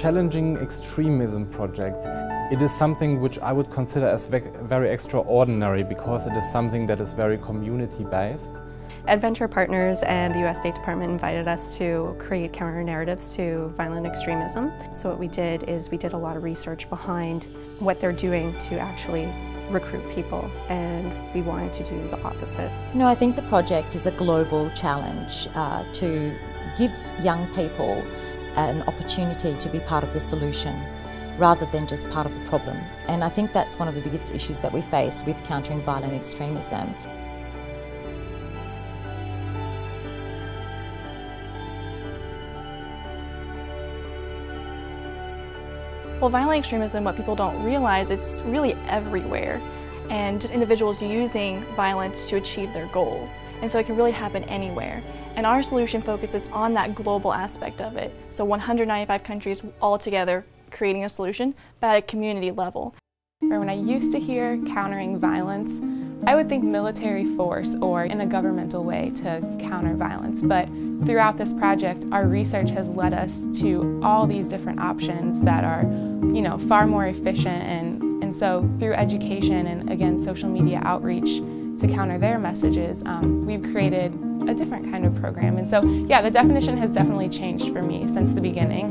challenging extremism project. It is something which I would consider as very extraordinary because it is something that is very community-based. EdVenture Partners and the US State Department invited us to create counter-narratives to violent extremism. So what we did is we did a lot of research behind what they're doing to actually recruit people, and we wanted to do the opposite. You know, I think the project is a global challenge to give young people an opportunity to be part of the solution rather than just part of the problem. And I think that's one of the biggest issues that we face with countering violent extremism. Well, violent extremism, what people don't realize, it's really everywhere, and just individuals using violence to achieve their goals. And so it can really happen anywhere. And our solution focuses on that global aspect of it. So 195 countries all together creating a solution, but at a community level. When I used to hear countering violence, I would think military force or in a governmental way to counter violence. But throughout this project, our research has led us to all these different options that are, far more efficient. And so through education and, again, social media outreach to counter their messages, we've created a different kind of program. And so, yeah, the definition has definitely changed for me since the beginning.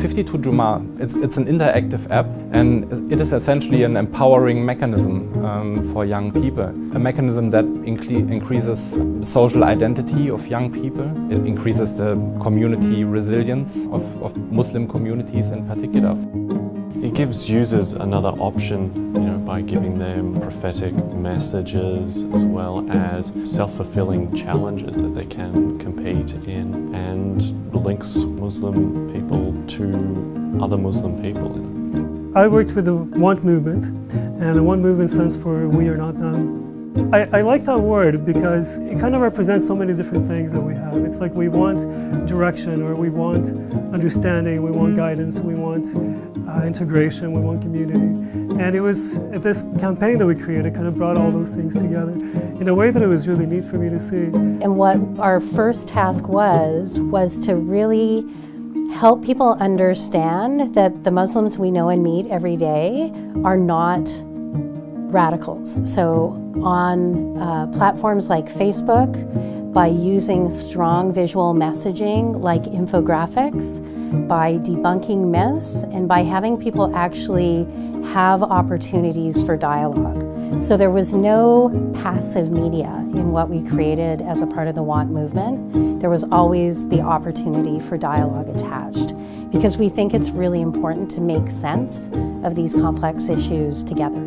52 Juma, it's an interactive app, and it is essentially an empowering mechanism for young people. A mechanism that increases social identity of young people. It increases the community resilience of Muslim communities in particular. It gives users another option, by giving them prophetic messages as well as self-fulfilling challenges that they can compete in, and links Muslim people to other Muslim people. I worked with the Want movement, and the Want movement stands for We Are Not Them. I like that word because it kind of represents so many different things that we have. It's like we want direction, or we want understanding, we want guidance, we want integration, we want community. And it was this campaign that we created kind of brought all those things together in a way that it was really neat for me to see. And what our first task was to really help people understand that the Muslims we know and meet every day are not radicals. So on platforms like Facebook, by using strong visual messaging like infographics, by debunking myths, and by having people actually have opportunities for dialogue. So there was no passive media in what we created as a part of the Want movement. There was always the opportunity for dialogue attached, because we think it's really important to make sense of these complex issues together.